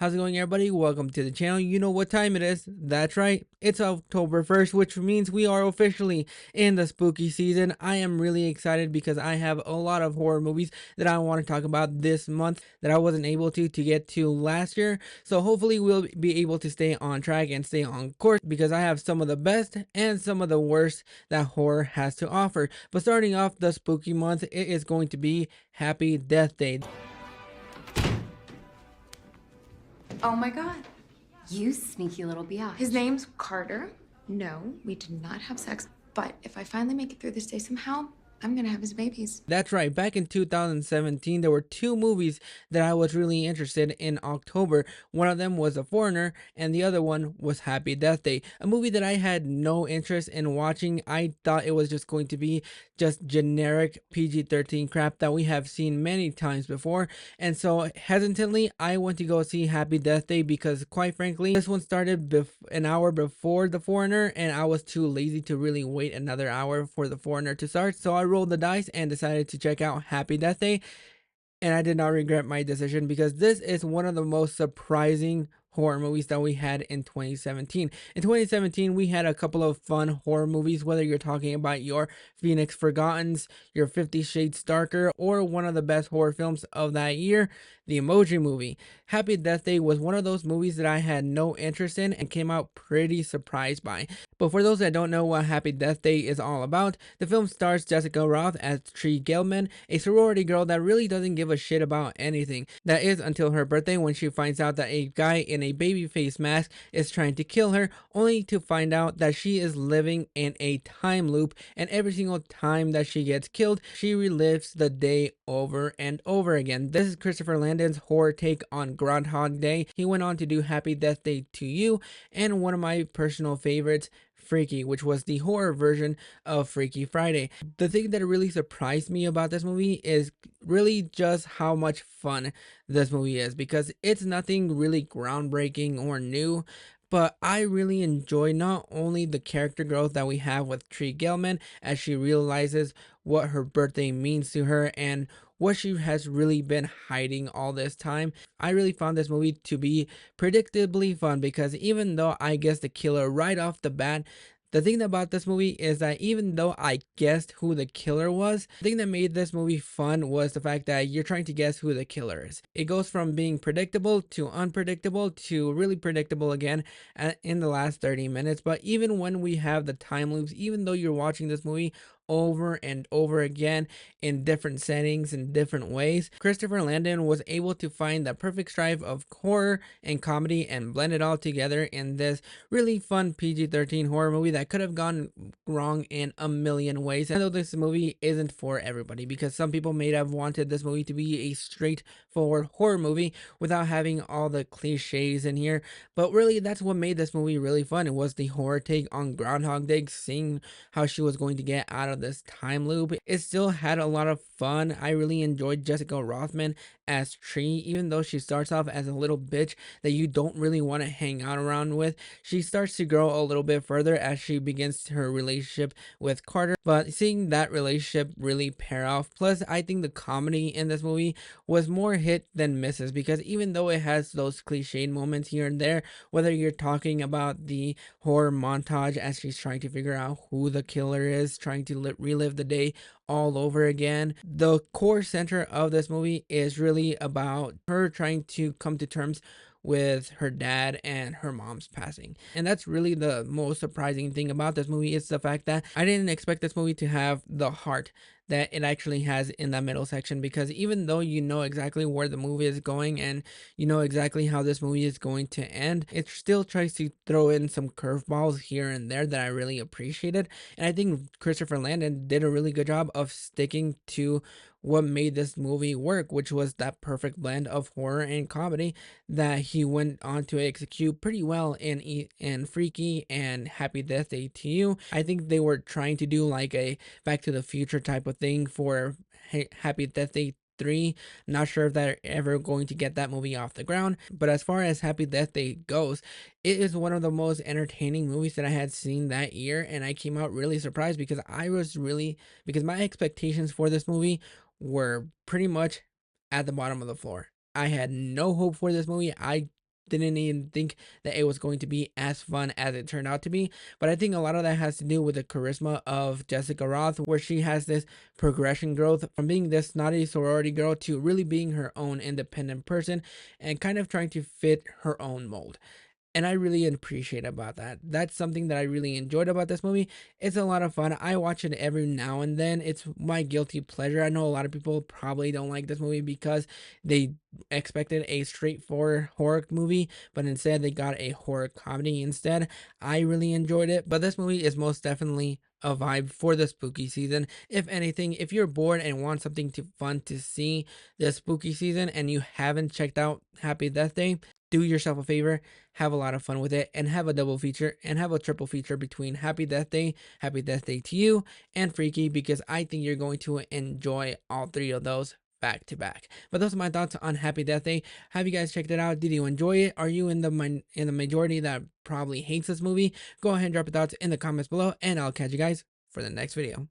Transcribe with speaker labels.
Speaker 1: How's it going, everybody? Welcome to the channel. You know what time it is. That's right. It's October 1st, which means we are officially in the spooky season. I am really excited because I have a lot of horror movies that I want to talk about this month that I wasn't able to get to last year. So hopefully we'll be able to stay on track and stay on course because I have some of the best and some of the worst that horror has to offer. But starting off the spooky month, it is going to be Happy Death Day.
Speaker 2: Oh my god. You sneaky little biatch. His name's Carter. No, we did not have sex. But if I finally make it through this day somehow, I'm gonna have his babies.
Speaker 1: That's right. Back in 2017, there were two movies that I was really interested in October. One of them was The Foreigner, and the other one was Happy Death Day, a movie that I had no interest in watching. I thought it was just going to be just generic PG-13 crap that we have seen many times before. And so hesitantly, I went to go see Happy Death Day because, quite frankly, this one started an hour before The Foreigner, and I was too lazy to really wait another hour for The Foreigner to start. So I rolled the dice and decided to check out Happy Death Day, and I did not regret my decision because this is one of the most surprising horror movies that we had in 2017. In 2017, we had a couple of fun horror movies, whether you're talking about your Phoenix Forgottens, your 50 Shades Darker, or one of the best horror films of that year, the Emoji Movie. Happy Death Day was one of those movies that I had no interest in and came out pretty surprised by. But for those that don't know what Happy Death Day is all about, the film stars Jessica Rothe as Tree Gelman, a sorority girl that really doesn't give a shit about anything. That is until her birthday, when she finds out that a guy in a baby face mask is trying to kill her, only to find out that she is living in a time loop, and every single time that she gets killed, she relives the day over and over again. This is Christopher Landon's horror take on Groundhog Day. He went on to do Happy Death Day to You, and one of my personal favorites, Freaky, which was the horror version of Freaky Friday. The thing that really surprised me about this movie is really just how much fun this movie is, because it's nothing really groundbreaking or new. But I really enjoy not only the character growth that we have with Tree Gelman as she realizes what her birthday means to her and what she has really been hiding all this time. I really found this movie to be predictably fun because even though I guessed the killer right off the bat, the thing about this movie is that even though I guessed who the killer was, the thing that made this movie fun was the fact that you're trying to guess who the killer is. It goes from being predictable to unpredictable to really predictable again in the last 30 minutes. But even when we have the time loops, even though you're watching this movie over and over again in different settings in different ways, Christopher Landon was able to find the perfect strive of horror and comedy and blend it all together in this really fun PG-13 horror movie that could have gone wrong in a million ways. And though this movie isn't for everybody, because some people may have wanted this movie to be a straightforward horror movie without having all the cliches in here, but really that's what made this movie really fun. It was the horror take on Groundhog Day, seeing how she was going to get out of this time loop. It still had a lot of fun. I really enjoyed Jessica Rothman as Tree, even though she starts off as a little bitch that you don't really want to hang out around with. She starts to grow a little bit further as she begins her relationship with Carter, but seeing that relationship really pair off. Plus, I think the comedy in this movie was more hit than misses, because even though it has those cliched moments here and there, whether you're talking about the horror montage as she's trying to figure out who the killer is, trying to relive the day all over again, the core center of this movie is really about her trying to come to terms with her dad and her mom's passing. And that's really the most surprising thing about this movie, is the fact that I didn't expect this movie to have the heart that it actually has in that middle section, because even though you know exactly where the movie is going and you know exactly how this movie is going to end, it still tries to throw in some curveballs here and there that I really appreciated. And I think Christopher Landon did a really good job of sticking to what made this movie work, which was that perfect blend of horror and comedy that he went on to execute pretty well in Freaky and Happy Death Day to You. I think they were trying to do like a Back to the Future type of thing for Happy Death Day 3. Not sure if they're ever going to get that movie off the ground, but as far as Happy Death Day goes, it is one of the most entertaining movies that I had seen that year, and I came out really surprised because because my expectations for this movie were pretty much at the bottom of the floor. I had no hope for this movie. I didn't even think that it was going to be as fun as it turned out to be. But I think a lot of that has to do with the charisma of Jessica Roth, where she has this progression growth from being this snotty sorority girl to really being her own independent person and kind of trying to fit her own mold, and I really appreciate about that. That's something that I really enjoyed about this movie. It's a lot of fun. I watch it every now and then. It's my guilty pleasure. I know a lot of people probably don't like this movie because they expected a straightforward horror movie, but instead they got a horror comedy instead. I really enjoyed it, but this movie is most definitely a vibe for the spooky season. If anything, if you're bored and want something fun to see this spooky season and you haven't checked out Happy Death Day, do yourself a favor, have a lot of fun with it, and have a double feature and have a triple feature between Happy Death Day to You, and Freaky, because I think you're going to enjoy all three of those back to back. But those are my thoughts on Happy Death Day. Have you guys checked it out? Did you enjoy it? Are you in the majority that probably hates this movie? Go ahead and drop your thoughts in the comments below, and I'll catch you guys for the next video.